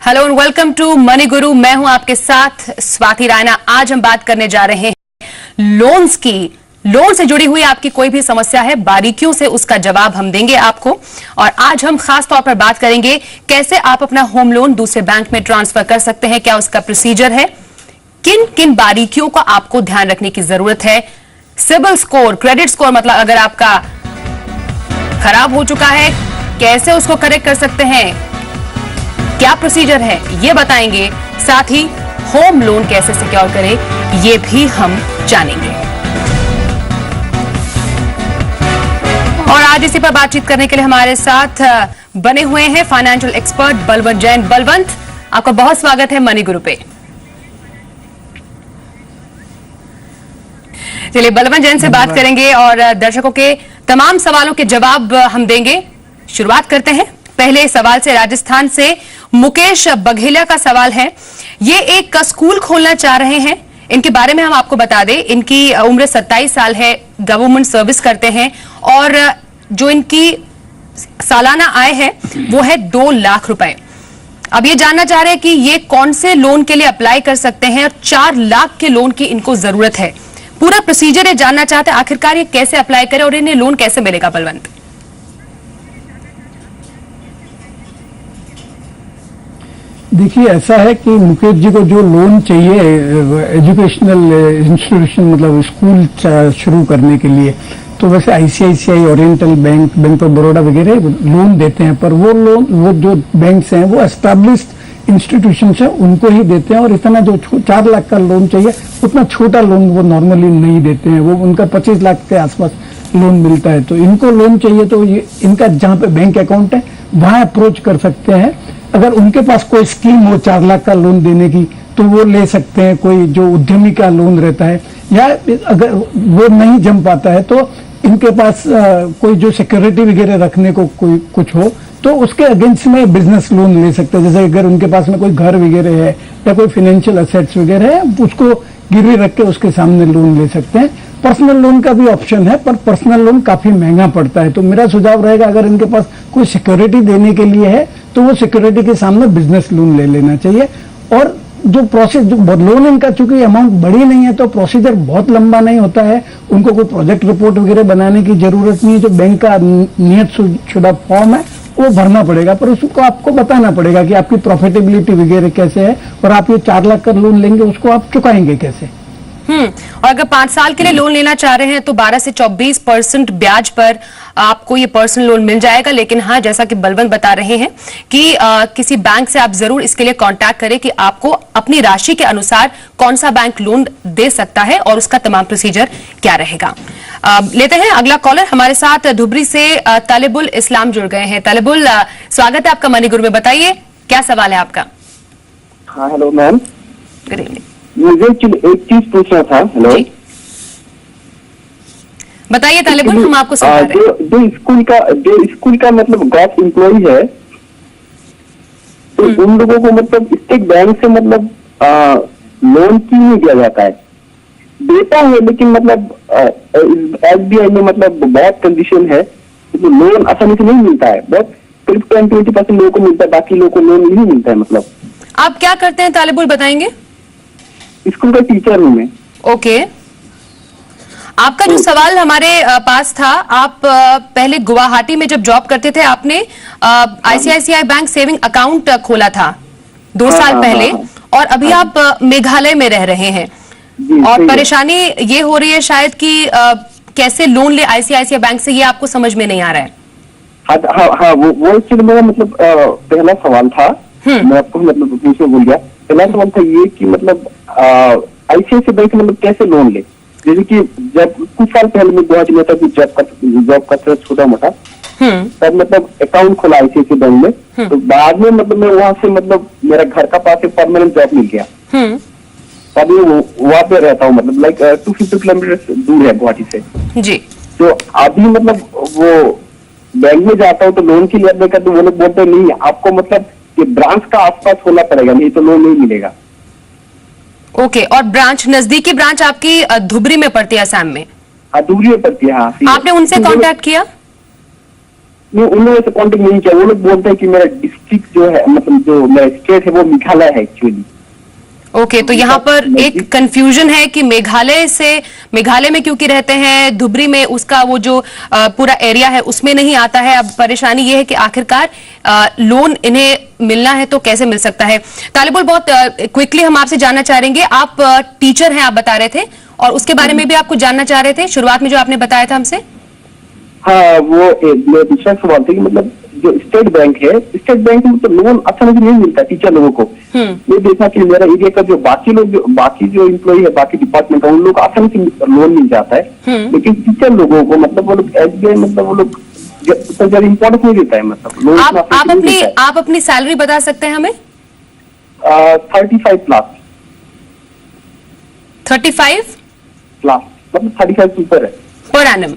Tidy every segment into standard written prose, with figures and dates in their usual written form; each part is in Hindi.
Hello and welcome to Money Guru. मैं हूं आपके साथ स्वाति रायना। आज हम बात करने जा रहे हैं लोन्स की। लोन से जुड़ी हुई आपकी कोई भी समस्या है, बारीकियों से उसका जवाब हम देंगे आपको। और आज हम खास तौर पर बात करेंगे कैसे आप अपना होम लोन दूसरे बैंक में ट्रांसफर कर सकते हैं, क्या उसका प्रोसीजर है, किन किन बारीकियों का आपको ध्यान रखने की जरूरत है। सिबिल स्कोर, क्रेडिट स्कोर, मतलब अगर आपका खराब हो चुका है कैसे उसको करेक्ट कर सकते हैं, क्या प्रोसीजर है ये बताएंगे। साथ ही होम लोन कैसे सिक्योर करें ये भी हम जानेंगे। और आज इसी पर बातचीत करने के लिए हमारे साथ बने हुए हैं फाइनेंशियल एक्सपर्ट बलवंत जैन। बलवंत, आपका बहुत स्वागत है मनी गुरु पे। चलिए बलवंत जैन से बात करेंगे और दर्शकों के तमाम सवालों के जवाब हम देंगे। शुरुआत करते हैं पहले सवाल से। राजस्थान से मुकेश बघेला का सवाल है। ये एक स्कूल खोलना चाह रहे हैं। इनके बारे में हम आपको बता दें, इनकी उम्र 27 साल है, गवर्नमेंट सर्विस करते हैं और जो इनकी सालाना आय है वो है 2 लाख रुपए। अब ये जानना चाह रहे हैं कि ये कौन से लोन के लिए अप्लाई कर सकते हैं और 4 लाख के लोन की इनको जरूरत है। पूरा प्रोसीजर ये जानना चाहते हैं, आखिरकार ये कैसे अप्लाई करें और इन्हें लोन कैसे मिलेगा। बलवंत, देखिए, ऐसा है कि मुकेश जी को जो लोन चाहिए एजुकेशनल इंस्टीट्यूशन, मतलब स्कूल शुरू करने के लिए, तो वैसे ICICI, oriental bank, bank of Baroda वगैरह लोन देते हैं। पर वो लोन, वो जो बैंक्स हैं वो एस्टैब्लिश्ड इंस्टीट्यूशन है, उनको ही देते हैं। और इतना जो 4 लाख का लोन चाहिए उतना छोटा लोन वो नॉर्मली नहीं देते हैं। वो उनका 25 लाख के आसपास लोन मिलता है। तो इनको लोन चाहिए तो ये इनका जहाँ पे बैंक अकाउंट है वहां अप्रोच कर सकते हैं। अगर उनके पास कोई स्कीम हो 4 लाख का लोन देने की तो वो ले सकते हैं। कोई जो उद्यमी का लोन रहता है, या अगर वो नहीं जम पाता है तो इनके पास कोई जो सिक्योरिटी वगैरह रखने को कोई कुछ हो तो उसके अगेंस्ट में बिजनेस लोन ले सकते हैं। जैसे अगर उनके पास में कोई घर वगैरह है या कोई फाइनेंशियल एसेट्स वगैरह है, उसको गिरवी रख के उसके सामने लोन ले सकते हैं। पर्सनल लोन का भी ऑप्शन है, पर पर्सनल लोन काफी महंगा पड़ता है। तो मेरा सुझाव रहेगा, अगर इनके पास कोई सिक्योरिटी देने के लिए है तो वो सिक्योरिटी के सामने बिजनेस लोन ले लेना चाहिए। और जो प्रोसेस, जो लोन इनका चूंकि अमाउंट बड़ी नहीं है तो प्रोसीजर बहुत लंबा नहीं होता है। उनको कोई प्रोजेक्ट रिपोर्ट वगैरह बनाने की जरूरत नहीं है। जो बैंक का नियत शुदा फॉर्म है वो भरना पड़ेगा, पर उसको आपको बताना पड़ेगा कि आपकी प्रॉफिटेबिलिटी वगैरह कैसे है और आप ये 4 लाख का लोन लेंगे उसको आप चुकाएंगे कैसे। और अगर 5 साल के लिए लोन लेना चाह रहे हैं तो 12 से 24% ब्याज पर आपको ये पर्सनल लोन मिल जाएगा। लेकिन हाँ, जैसा कि बलवंत बता रहे हैं कि किसी बैंक से आप जरूर इसके लिए कांटेक्ट करें कि आपको अपनी राशि के अनुसार कौन सा बैंक लोन दे सकता है और उसका तमाम प्रोसीजर क्या रहेगा। लेते हैं अगला कॉलर। हमारे साथ धुबरी से तालिबुल इस्लाम जुड़ गए हैं। तालिबुल, स्वागत है आपका मनी गुरु में। बताइए क्या सवाल है आपका। हाँ, हेलो मैम। Good evening. मुझे एक चीज पूछना था। हेलो, बताइए तालिबुल, हम आपको समझा रहे हैं। जो स्कूल का मतलब गॉव एम्प्लॉय है, तो उन लोगों को मतलब स्टेट बैंक से मतलब लोन क्यों नहीं दिया जाता है? देता है लेकिन मतलब एसबीआई में मतलब बहुत कंडीशन है, तो लोन आसानी से नहीं मिलता है। बहुत करीब 10-20% लोगों को मिलता है, बाकी लोगों को लोन नहीं मिलता है। मतलब आप क्या करते हैं तालिबुल, बताएंगे। स्कूल का टीचर हूँ मैं। ओके, आपका जो सवाल हमारे पास था, आप पहले गुवाहाटी में जब जॉब करते थे आपने आईसीआईसीआई बैंक सेविंग अकाउंट खोला था 2 साल पहले, और अभी आप मेघालय में रह रहे हैं और परेशानी ये हो रही है शायद कि कैसे लोन ले आईसीआईसीआई बैंक से, ये आपको समझ में नहीं आ रहा है। हाँ, वो एक्चुअली मेरा मतलब पहला सवाल था। मैं आपको मतलब पूछने भूल गया। पहला सवाल था ये कि मतलब आईसीआईसीआई बैंक मतलब कैसे लोन ले। जैसे कि जब कुछ साल पहले मैं गुवाहाटी में था, जॉब का छोटा मोटा, तब मतलब अकाउंट खोला आईसीआईसीआई बैंक में। तो बाद में मतलब मैं वहां से मतलब मेरा घर का पास एक परमानेंट जॉब मिल गया। अभी वहाँ पे रहता हूँ, मतलब लाइक 250 किलोमीटर दूर है गुवाहाटी से जी। तो अभी मतलब वो बैंक में जाता हूँ तो लोन के लिए देखा तो वो लोग बोलते नहीं, आपको मतलब ये ब्रांच का आसपास होना पड़ेगा, नहीं तो लोन नहीं मिलेगा। ओके, और ब्रांच, नजदीकी ब्रांच आपकी धुबरी में पड़ती है, असम में? धुबरी में पड़ती है। हाँ, आपने उनसे कांटेक्ट किया? उन लोगों से कांटेक्ट नहीं किया। वो लोग बोलते हैं कि मेरा डिस्ट्रिक्ट जो है, मतलब जो मेरा स्टेट है वो मेघालय है एक्चुअली। ओके, तो यहाँ पर एक कंफ्यूजन है कि मेघालय में क्योंकि रहते हैं, धुबरी में उसका वो जो पूरा एरिया है उसमें नहीं आता है। अब परेशानी ये है कि आखिरकार लोन इन्हें मिलना है तो कैसे मिल सकता है। तालिबुल, बहुत क्विकली हम आपसे जानना चाह रहे हैं, आप टीचर हैं आप बता रहे थे, और उसके बारे में भी आपको जानना चाह रहे थे शुरुआत में जो आपने बताया था हमसे। हाँ, वो मेरा दूसरा सवाल था कि मतलब जो स्टेट बैंक है, स्टेट बैंक में तो लोन आसानी से नहीं मिलता टीचर लोगों को। ये देखा कि मेरा एरिया का जो बाकी जो एम्प्लॉय है, बाकी डिपार्टमेंट है, उन लोगों को आसानी से लोन मिल जाता है। लेकिन टीचर लोगों को मतलब वो लोग SBI मतलब वो लोग ज्यादा इम्पोर्टेंस नहीं देता है। मतलब लोन आप अपनी सैलरी बता सकते हैं हमें? 35 प्लस। 35 प्लस मतलब 35 से ऊपर है per annum.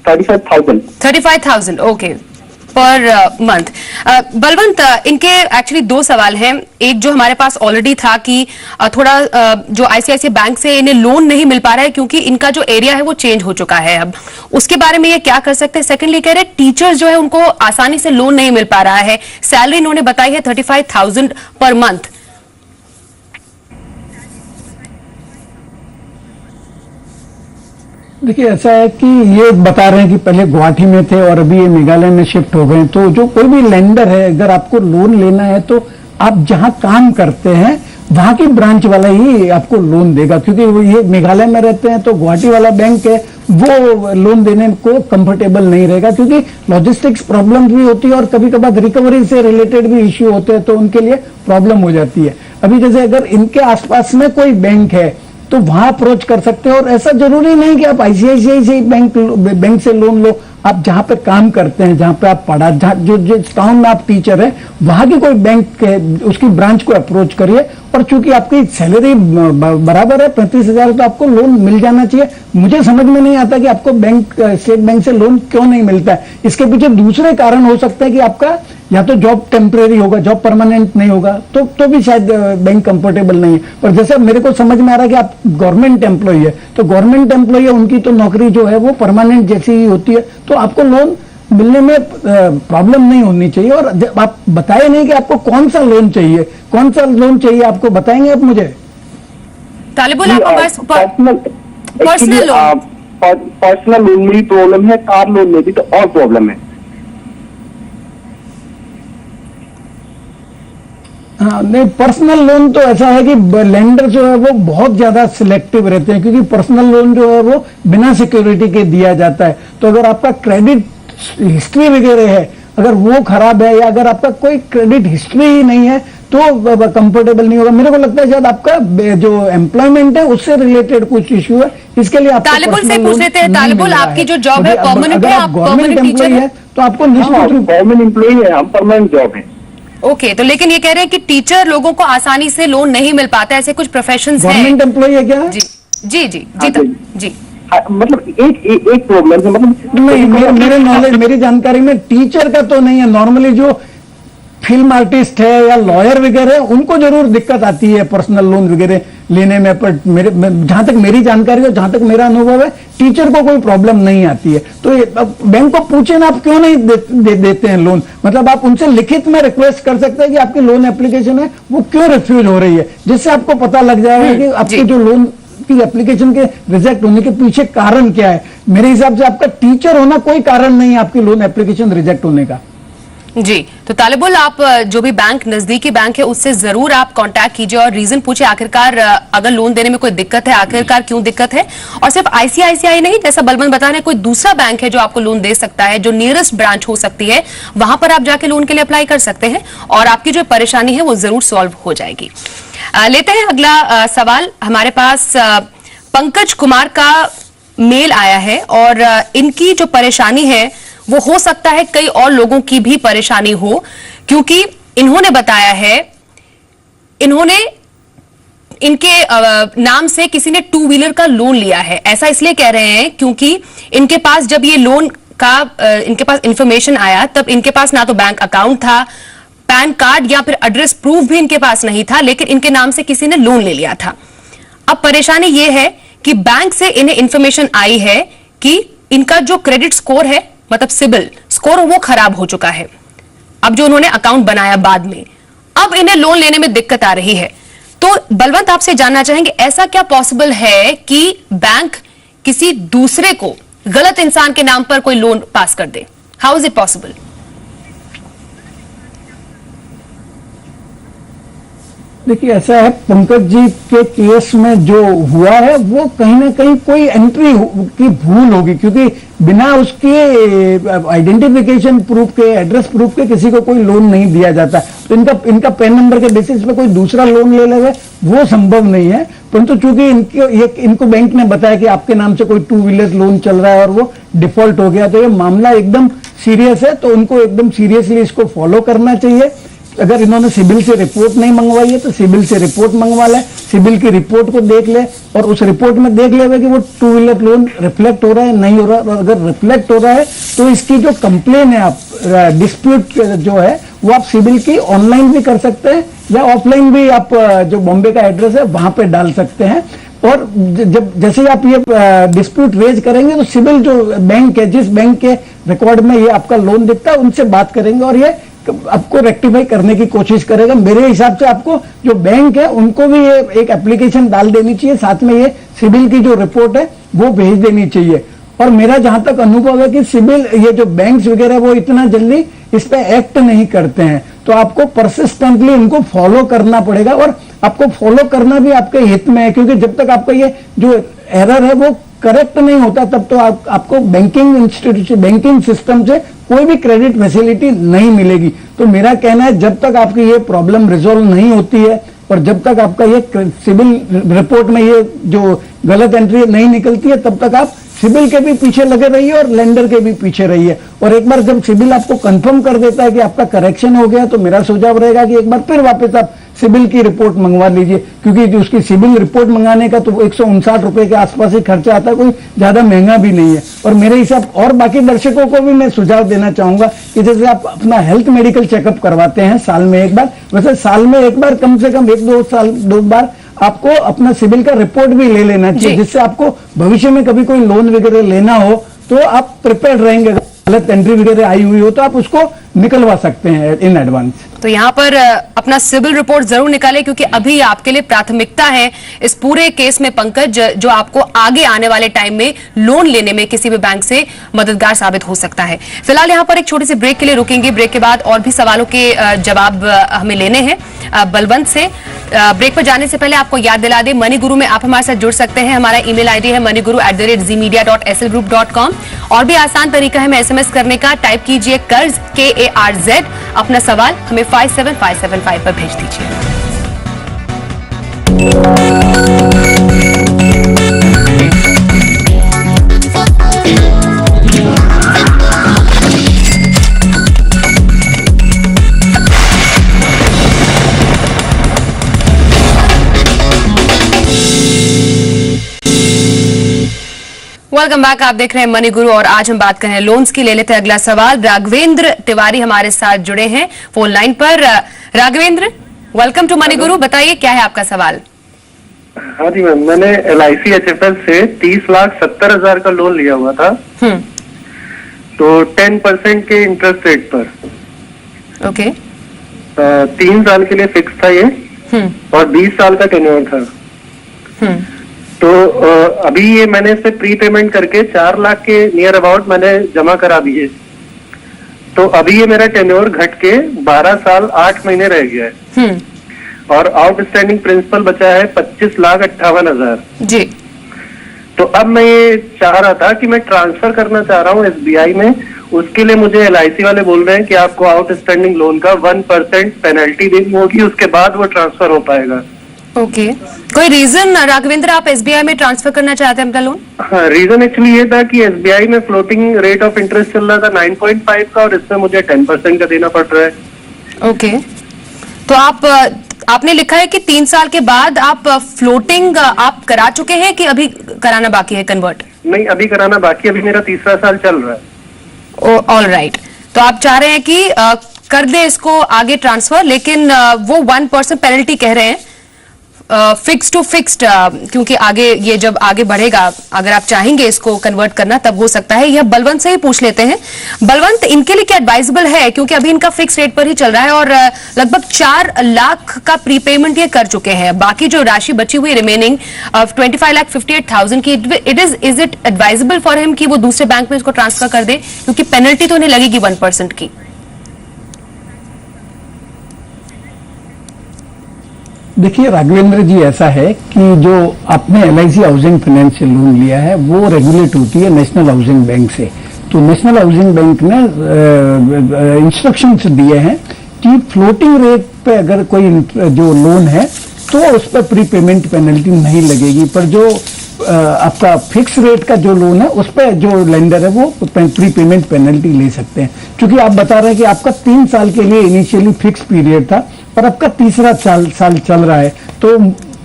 35,000 okay, per month. Balwant, इनके एक्चुअली दो सवाल हैं। एक जो हमारे पास ऑलरेडी था कि थोड़ा जो ICICI बैंक से इन्हें लोन नहीं मिल पा रहा है क्योंकि इनका जो एरिया है वो चेंज हो चुका है। अब उसके बारे में ये क्या कर सकते हैं? सेकेंडली कह रहे हैं टीचर्स जो है उनको आसानी से लोन नहीं मिल पा रहा है। सैलरी इन्होंने बताई है 35,000 पर मंथ। देखिए, ऐसा है कि ये बता रहे हैं कि पहले गुवाहाटी में थे और अभी ये मेघालय में शिफ्ट हो गए। तो जो कोई भी लेंडर है, अगर आपको लोन लेना है तो आप जहां काम करते हैं वहां की ब्रांच वाला ही आपको लोन देगा, क्योंकि वो ये मेघालय में रहते हैं तो गुवाहाटी वाला बैंक है वो लोन देने को कंफर्टेबल नहीं रहेगा, क्योंकि लॉजिस्टिक्स प्रॉब्लम भी होती है और कभी कभार रिकवरी से रिलेटेड भी इश्यू होते हैं, तो उनके लिए प्रॉब्लम हो जाती है। अभी जैसे अगर इनके आसपास में कोई बैंक है तो वहां अप्रोच कर सकते हैं, और ऐसा जरूरी नहीं कि आप ICICI से बैंक से लोन लो। आप जहां पे काम करते हैं, जहां पे आप पढ़ा, जो जिस टाउन में आप टीचर है, वहां की कोई बैंक है उसकी ब्रांच को अप्रोच करिए। और चूंकि आपकी सैलरी बराबर है 35,000, तो आपको लोन मिल जाना चाहिए। मुझे समझ में नहीं आता कि आपको स्टेट बैंक से लोन क्यों नहीं मिलता है। इसके पीछे दूसरे कारण हो सकते हैं कि आपका या तो जॉब टेम्परेरी होगा, जॉब परमानेंट नहीं होगा, तो भी शायद बैंक कंफर्टेबल नहीं है। पर जैसे मेरे को समझ में आ रहा है कि आप गवर्नमेंट एम्प्लॉय है, तो गवर्नमेंट एम्प्लॉय है, उनकी तो नौकरी जो है वो परमानेंट जैसी ही होती है, तो आपको लोन मिलने में प्रॉब्लम नहीं होनी चाहिए। और आप बताए नहीं कि आपको कौन सा लोन चाहिए, कौन सा लोन चाहिए आपको बताएंगे आप मुझे? तालिबुल, आपको पर्सनल लोन में भी प्रॉब्लम है, कार लोन में भी तो और प्रॉब्लम है। हाँ, नहीं, पर्सनल लोन तो ऐसा है कि लेंडर जो है वो बहुत ज्यादा सिलेक्टिव रहते हैं, क्योंकि पर्सनल लोन जो है वो बिना सिक्योरिटी के दिया जाता है। तो अगर आपका क्रेडिट हिस्ट्री वगैरह है, अगर वो खराब है, या अगर आपका कोई क्रेडिट हिस्ट्री ही नहीं है, तो कंफर्टेबल नहीं होगा। मेरे को लगता है शायद आपका जो एम्प्लॉयमेंट है उससे रिलेटेड कुछ इश्यू है, इसके लिए आपको तालिबुल से पूछ लेते हैं। तालिबुल, आपकी जो जॉब है परमानेंट है, आप गवर्नमेंट टीचर है, तो आपको निश्चित रूप गवर्नमेंट एम्प्लॉय है, हम परमानेंट जॉब है। ओके, तो लेकिन ये कह रहे हैं कि टीचर लोगों को आसानी से लोन नहीं मिल पाता, ऐसे कुछ प्रोफेशंस हैं। गवर्नमेंट एम्प्लॉय है क्या? जी जी जी जी। मतलब एक प्रॉब्लम है, मतलब नहीं, मेरे नॉलेज, मेरी जानकारी में टीचर का तो नहीं है। नॉर्मली जो फिल्म आर्टिस्ट है या लॉयर वगैरह, उनको जरूर दिक्कत आती है पर्सनल लोन वगैरह लेने में, पर जहां तक मेरी जानकारी है, जहां तक मेरा अनुभव है, टीचर को कोई प्रॉब्लम नहीं आती है। तो बैंक को पूछे ना, आप क्यों नहीं देते हैं लोन। मतलब आप उनसे लिखित में रिक्वेस्ट कर सकते हैं कि आपकी लोन एप्लीकेशन है वो क्यों रिफ्यूज हो रही है, जिससे आपको पता लग जाएगा कि आपकी जो लोन की एप्लीकेशन के रिजेक्ट होने के पीछे कारण क्या है। मेरे हिसाब से आपका टीचर होना कोई कारण नहीं है आपकी लोन एप्लीकेशन रिजेक्ट होने का। जी, तो तालिबुल, आप जो भी बैंक नजदीकी बैंक है उससे जरूर आप कांटेक्ट कीजिए और रीजन पूछिए, आखिरकार अगर लोन देने में कोई दिक्कत है, आखिरकार क्यों दिक्कत है। और सिर्फ ICICI नहीं, जैसा बलवंत बता रहे हैं, कोई दूसरा बैंक है जो आपको लोन दे सकता है, जो नियरेस्ट ब्रांच हो सकती है, वहां पर आप जाके लोन के लिए अप्लाई कर सकते हैं और आपकी जो परेशानी है वो जरूर सॉल्व हो जाएगी। लेते हैं अगला सवाल। हमारे पास पंकज कुमार का मेल आया है और इनकी जो परेशानी है वो हो सकता है कई और लोगों की भी परेशानी हो, क्योंकि इन्होंने बताया है, इन्होंने इनके नाम से किसी ने 2 व्हीलर का लोन लिया है। ऐसा इसलिए कह रहे हैं क्योंकि इनके पास जब ये लोन का इनके पास इंफॉर्मेशन आया, तब इनके पास ना तो बैंक अकाउंट था, पैन कार्ड या फिर एड्रेस प्रूफ भी इनके पास नहीं था, लेकिन इनके नाम से किसी ने लोन ले लिया था। अब परेशानी ये है कि बैंक से इन्हें इंफॉर्मेशन आई है कि इनका जो क्रेडिट स्कोर है मतलब सिबिल स्कोर वो खराब हो चुका है, अब जो उन्होंने अकाउंट बनाया बाद में, अब इन्हें लोन लेने में दिक्कत आ रही है। तो बलवंत आपसे जानना चाहेंगे, ऐसा क्या पॉसिबल है कि बैंक किसी दूसरे को, गलत इंसान के नाम पर कोई लोन पास कर दे? How is it possible? देखिए, ऐसा है, पंकज जी के केस में जो हुआ है वो कहीं ना कहीं कोई एंट्री की भूल होगी, क्योंकि बिना उसके आइडेंटिफिकेशन प्रूफ के, एड्रेस प्रूफ के किसी को कोई लोन नहीं दिया जाता। तो इनका पैन नंबर के बेसिस पे कोई दूसरा लोन ले लेगा वो संभव नहीं है। परंतु चूंकि इनको बैंक ने बताया कि आपके नाम से कोई 2 व्हीलर लोन चल रहा है और वो डिफॉल्ट हो गया, तो ये मामला एकदम सीरियस है। तो उनको एकदम सीरियसली इसको फॉलो करना चाहिए। अगर इन्होंने सिबिल से रिपोर्ट नहीं मंगवाई है तो सिबिल से रिपोर्ट मंगवा ले, सिबिल की रिपोर्ट को देख ले और उस रिपोर्ट में देख लेगा कि वो 2 व्हीलर लोन रिफ्लेक्ट हो रहा है, नहीं हो रहा। और अगर रिफ्लेक्ट हो रहा है तो इसकी जो कंप्लेन है, आप डिस्प्यूट जो है वो आप सिबिल की ऑनलाइन भी कर सकते हैं या ऑफलाइन भी, आप जो बॉम्बे का एड्रेस है वहां पे डाल सकते हैं। और जब जैसे आप ये डिस्प्यूट रेज करेंगे तो सिबिल जो बैंक है, जिस बैंक के रिकॉर्ड में ये आपका लोन दिखता है, उनसे बात करेंगे और ये आपको रेक्टिफाई करने की कोशिश करेगा। मेरे हिसाब से आपको जो बैंक है उनको भी ये एक एप्लीकेशन डाल देनी चाहिए, साथ में ये सिबिल की जो रिपोर्ट है वो भेज देनी चाहिए। और मेरा जहां तक अनुभव है कि सिबिल, ये जो बैंक्स वगैरह वो इतना जल्दी इस पे एक्ट नहीं करते हैं, तो आपको परसिस्टेंटली उनको फॉलो करना पड़ेगा। और आपको फॉलो करना भी आपके हित में है, क्योंकि जब तक आपका ये जो एरर है वो करेक्ट नहीं होता तब तो आपको बैंकिंग इंस्टीट्यूशन, बैंकिंग सिस्टम से कोई भी क्रेडिट फैसिलिटी नहीं मिलेगी। तो मेरा कहना है, जब तक आपकी ये प्रॉब्लम रिजॉल्व नहीं होती है और जब तक आपका ये सिबिल रिपोर्ट में ये जो गलत एंट्री नहीं निकलती है, तब तक आप सिबिल के भी पीछे लगे रहिए और लेंडर के भी पीछे रहिए। और एक बार जब सिबिल आपको कंफर्म कर देता है कि आपका करेक्शन हो गया, तो मेरा सुझाव रहेगा कि एक बार फिर वापस आप सिबिल की रिपोर्ट मंगवा लीजिए, क्योंकि जो उसकी सिबिल रिपोर्ट मंगाने का तो 159 रुपए के आसपास ही खर्चा आता है, कोई ज्यादा महंगा भी नहीं है। और मेरे हिसाब, और बाकी दर्शकों को भी मैं सुझाव देना चाहूंगा कि जैसे आप अपना हेल्थ मेडिकल चेकअप करवाते हैं साल में एक बार, वैसे साल में एक बार, कम से कम 1-2 बार आपको अपना सिबिल का रिपोर्ट भी ले लेना चाहिए, जिससे आपको भविष्य में कभी कोई लोन वगैरह लेना हो तो आप प्रिपेयर रहेंगे। गलत एंट्री वगैरह आई हुई हो तो आप उसको निकलवा सकते हैं इन एडवांस। तो यहाँ पर अपना सिबिल रिपोर्ट जरूर निकालें, क्योंकि अभी आपके लिए प्राथमिकता है इस पूरे केस में पंकज, जो आपको आगे आने वाले टाइम में लोन लेने में किसी भी बैंक से मददगार साबित हो सकता है। फिलहाल यहाँ पर एक छोटी सी ब्रेक के लिए रुकेंगे। ब्रेक के बाद और भी सवालों के जवाब हमें लेने हैं बलवंत से। ब्रेक पर जाने से पहले आपको याद दिला दें, मनी गुरु में आप हमारे साथ जुड़ सकते हैं। हमारा ईमेल आईडी है moniguru@zmedia.slgroup.com। और भी आसान तरीका है हमें SMS करने का। टाइप कीजिए कर्ज KARZ, अपना सवाल हमें 57575 पर भेज दीजिए। वेलकम बैक, आप देख रहे हैं मनी गुरु और आज हम बात कर रहे हैं लोन्स की। ले लेते हैं अगला सवाल। राघवेंद्र तिवारी हमारे साथ जुड़े हैं फोन लाइन पर। राघवेंद्र, वेलकम टू मनी गुरु, बताइए क्या है आपका सवाल? हाँ जी मैम, मैंने LIC HFL से 30,70,000 का लोन लिया हुआ था, तो 10% के इंटरेस्ट रेट पर। ओके। 3 साल के लिए फिक्स था ये और 20 साल का टेन्योर था। तो अभी ये मैंने इसे प्री पेमेंट करके 4 लाख के नियर अबाउट मैंने जमा करा दिए। तो अभी ये मेरा टेन्योर घट के 12 साल 8 महीने रह गया है और आउटस्टैंडिंग प्रिंसिपल बचा है 25,58,000 जी। तो अब मैं ये चाह रहा था कि मैं ट्रांसफर करना चाह रहा हूँ SBI में। उसके लिए मुझे LIC वाले बोल रहे हैं कि आपको आउटस्टैंडिंग लोन का 1% पेनल्टी देनी होगी, उसके बाद वो ट्रांसफर हो पाएगा। ओके। कोई रीजन राघवेंद्र आप SBI में ट्रांसफर करना चाहते हैं अपना लोन? हाँ, रीजन एक्चुअली ये था कि SBI में फ्लोटिंग रेट ऑफ इंटरेस्ट चल रहा था 9.5 का और इसमें मुझे 10% का देना पड़ रहा है। ओके। तो आपने लिखा है कि 3 साल के बाद आप फ्लोटिंग आप करा चुके हैं कि अभी कराना बाकी है कन्वर्ट? नहीं, अभी कराना बाकी, अभी मेरा 3रा साल चल रहा है। All right. तो आप चाह रहे हैं कि कर दे इसको आगे ट्रांसफर, लेकिन वो 1% पेनल्टी कह रहे हैं फिक्स टू फिक्स्ड, क्योंकि आगे ये जब आगे बढ़ेगा, अगर आप चाहेंगे इसको कन्वर्ट करना तब हो सकता है। यह बलवंत से ही पूछ लेते हैं। बलवंत, इनके लिए क्या एडवाइजेबल है, क्योंकि अभी इनका फिक्स रेट पर ही चल रहा है और लगभग 4 लाख का प्रीपेमेंट ये कर चुके हैं। बाकी जो राशि बची हुई रिमेनिंग 25,58,000 की, is it advisable for him कि वो दूसरे बैंक में इसको ट्रांसफर कर दे, क्योंकि पेनल्टी तो उन्हें लगेगी 1% की। देखिए राघवेंद्र जी, ऐसा है कि जो आपने LIC हाउसिंग फाइनेंस से लोन लिया है वो रेगुलेट होती है नेशनल हाउसिंग बैंक से। तो नेशनल हाउसिंग बैंक ने इंस्ट्रक्शंस दिए हैं कि फ्लोटिंग रेट पे अगर कोई जो लोन है तो उस पर प्रीपेमेंट पेनल्टी नहीं लगेगी, पर जो आपका फिक्स रेट का जो लोन है उस पर जो लेंडर है वो प्रीपेमेंट पेनल्टी ले सकते हैं। क्योंकि आप बता रहे हैं कि आपका 3 साल के लिए इनिशियली फिक्स पीरियड था, पर आपका तीसरा साल चल रहा है, तो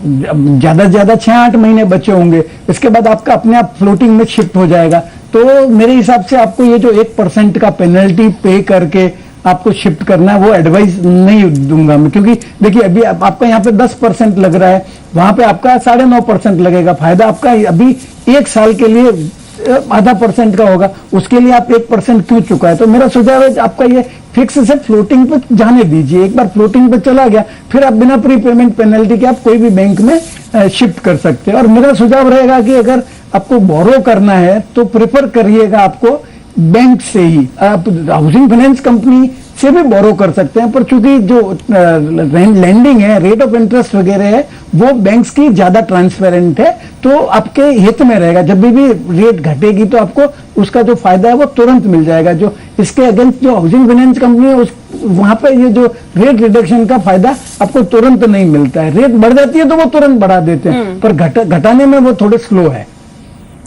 ज्यादा से ज्यादा 6-8 महीने बचे होंगे, इसके बाद आपका अपने आप फ्लोटिंग में शिफ्ट हो जाएगा। तो मेरे हिसाब से आपको ये जो 1% का पेनल्टी पे करके आपको शिफ्ट करना है वो एडवाइस नहीं दूंगा मैं, क्योंकि देखिए अभी आपका यहाँ पे 10% लग रहा है, वहां पे आपका 9.5% लगेगा। फायदा आपका अभी 1 साल के लिए 0.5% का होगा, उसके लिए आप 1% क्यों चुका है। तो मेरा सुझाव है आपका ये फिक्स से फ्लोटिंग पे जाने दीजिए। एक बार फ्लोटिंग पे चला गया फिर आप बिना प्रीपेमेंट पेनल्टी के आप कोई भी बैंक में शिफ्ट कर सकते हैं। और मेरा सुझाव रहेगा कि अगर आपको बोरो करना है तो प्रेफर करिएगा आपको बैंक से ही। आप हाउसिंग फाइनेंस कंपनी से भी बोरो कर सकते हैं, पर चूंकि जो लैंडिंग है, रेट ऑफ इंटरेस्ट वगैरह है, वो बैंक्स की ज्यादा ट्रांसपेरेंट है, तो आपके हित में रहेगा। जब भी रेट घटेगी तो आपको उसका जो फायदा है वो तुरंत मिल जाएगा। जो इसके अगेंस्ट जो हाउसिंग फाइनेंस कंपनी है वहां पे ये जो रेट रिडक्शन का फायदा आपको तुरंत नहीं मिलता है। रेट बढ़ जाती है तो वो तुरंत बढ़ा देते हैं, पर घटाने में वो थोड़े स्लो है।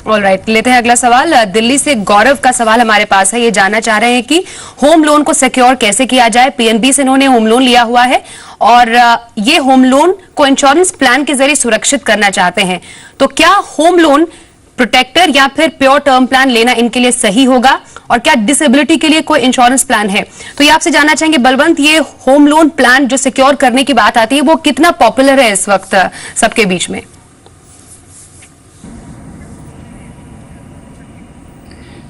ऑलराइट, लेते हैं अगला सवाल। दिल्ली से गौरव का सवाल हमारे पास है। ये जानना चाह रहे हैं कि होम लोन को सिक्योर कैसे किया जाए। PNB से इन्होंने होम लोन लिया हुआ है और ये होम लोन को इंश्योरेंस प्लान के जरिए सुरक्षित करना चाहते हैं, तो क्या होम लोन प्रोटेक्टर या फिर प्योर टर्म प्लान लेना इनके लिए सही होगा, और क्या डिसेबिलिटी के लिए कोई इंश्योरेंस प्लान है? तो ये आपसे जानना चाहेंगे बलवंत, ये होम लोन प्लान जो सिक्योर करने की बात आती है वो कितना पॉपुलर है इस वक्त सबके बीच में?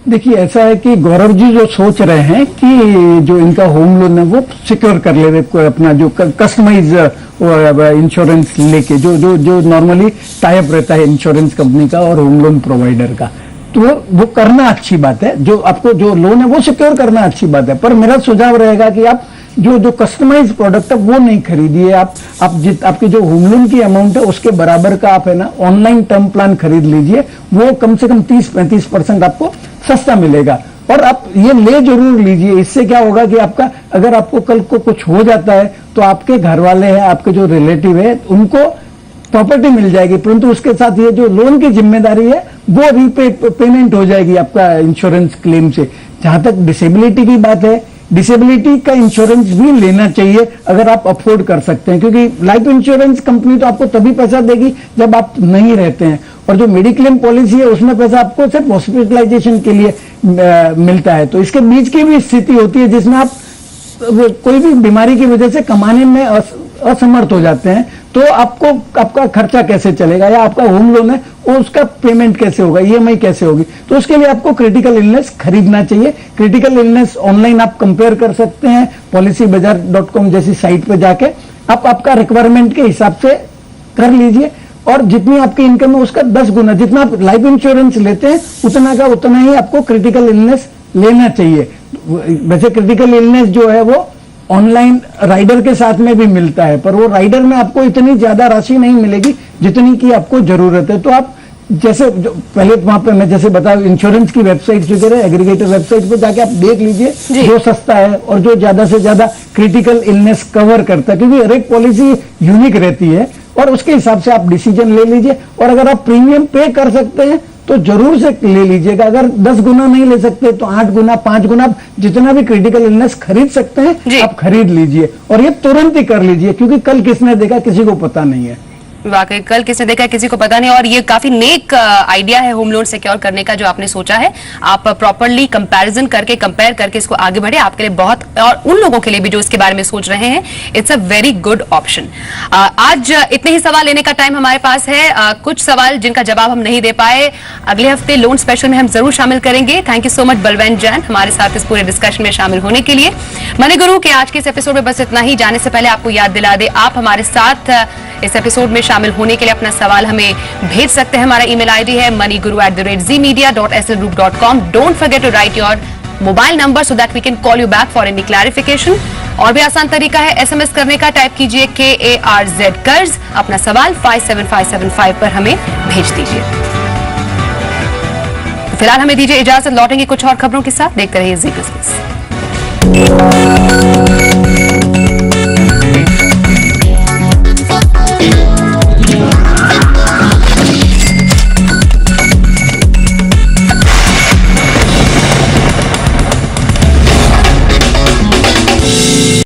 देखिए ऐसा है कि गौरव जी जो सोच रहे हैं कि जो इनका होम लोन है वो सिक्योर कर ले रहे, अपना जो कस्टमाइज इंश्योरेंस लेके, जो नॉर्मली टाइप रहता है इंश्योरेंस कंपनी का और होम लोन प्रोवाइडर का, तो वो करना अच्छी बात है। जो आपको जो लोन है वो सिक्योर करना अच्छी बात है, पर मेरा सुझाव रहेगा कि आप जो कस्टमाइज प्रोडक्ट है वो नहीं खरीदिए। आपकी जो होम लोन की अमाउंट है उसके बराबर का आप है ना ऑनलाइन टर्म प्लान खरीद लीजिए, वो कम से कम 30-35% आपको सस्ता मिलेगा। और आप ये ले जरूर लीजिए, इससे क्या होगा कि आपका अगर आपको कल को कुछ हो जाता है तो आपके घर वाले हैं, आपके जो रिलेटिव है, उनको प्रॉपर्टी मिल जाएगी, परंतु उसके साथ ये जो लोन की जिम्मेदारी है वो पेमेंट हो जाएगी आपका इंश्योरेंस क्लेम से। जहां तक डिसेबिलिटी की बात है, डिसेबिलिटी का इंश्योरेंस भी लेना चाहिए अगर आप अफोर्ड कर सकते हैं, क्योंकि लाइफ इंश्योरेंस कंपनी तो आपको तभी पैसा देगी जब आप नहीं रहते हैं, और जो मेडिक्लेम पॉलिसी है उसमें पैसा आपको सिर्फ हॉस्पिटलाइजेशन के लिए मिलता है। तो इसके बीच की भी स्थिति होती है जिसमें आप कोई भी बीमारी की वजह से कमाने में असमर्थ हो जाते हैं, तो आपका खर्चा कैसे चलेगा, या आपका होम लोन है वो उसका पेमेंट कैसे होगा, EMI कैसे होगी। तो उसके लिए आपको क्रिटिकल इलनेस खरीदना चाहिए। क्रिटिकल इलनेस ऑनलाइन आप कंपेयर कर सकते हैं, policybazaar.com जैसी साइट पे जाके आप आपका रिक्वायरमेंट के हिसाब से कर लीजिए, और जितनी आपकी इनकम है उसका 10 गुना, जितना आप लाइफ इंश्योरेंस लेते हैं उतना का उतना ही आपको क्रिटिकल इलनेस लेना चाहिए। वैसे क्रिटिकल इलनेस जो है वो ऑनलाइन राइडर के साथ में भी मिलता है, पर वो राइडर में आपको इतनी ज्यादा राशि नहीं मिलेगी जितनी की आपको जरूरत है। तो आप जैसे पहले वहां पे मैं जैसे बताया इंश्योरेंस की वेबसाइट वगैरह एग्रीगेटर वेबसाइट पे जाके आप देख लीजिए जो सस्ता है और जो ज्यादा से ज्यादा क्रिटिकल इलनेस कवर करता है, क्योंकि हर एक पॉलिसी यूनिक रहती है और उसके हिसाब से आप डिसीजन ले लीजिए। और अगर आप प्रीमियम पे कर सकते हैं तो जरूर से ले लीजिएगा। अगर 10 गुना नहीं ले सकते तो 8 गुना 5 गुना आप जितना भी क्रिटिकल इलनेस खरीद सकते हैं आप खरीद लीजिए, और ये तुरंत ही कर लीजिए, क्योंकि कल किसने देखा किसी को पता नहीं है। वाकई कल किसने देखा किसी को पता नहीं, और ये काफी नेक आइडिया है होम लोन सिक्योर करने का जो आपने सोचा है। आप प्रॉपरली कंपैरिजन करके कंपेयर करके इसको आगे बढ़े, आपके लिए बहुत, और उन लोगों के लिए भी जो इसके बारे में सोच रहे हैं, it's a very good option. आज इतने ही सवाल लेने का टाइम हमारे पास है। कुछ सवाल जिनका जवाब हम नहीं दे पाए अगले हफ्ते लोन स्पेशल में हम जरूर शामिल करेंगे। Thank you so much Balwant Jain हमारे साथ इस पूरे डिस्कशन में शामिल होने के लिए। मनी गुरु के आज के इस एपिसोड में बस इतना ही। जाने से पहले आपको याद दिला दे, आप हमारे साथ इस एपिसोड में शामिल होने के लिए अपना सवाल हमें भेज सकते हैं। हमारा ईमेल आईडी है moneyguru@zmedia.slgroup.com। Don't forget to write your mobile number so that we can call you back for any clarification. और भी आसान तरीका है एसएमएस करने का, टाइप कीजिए KARZ कर्ज, अपना सवाल 57575 पर हमें भेज दीजिए। फिलहाल हमें दीजिए इजाजत, लौटेंगे कुछ और खबरों के साथ। देखते रहिए जी बिजनेस।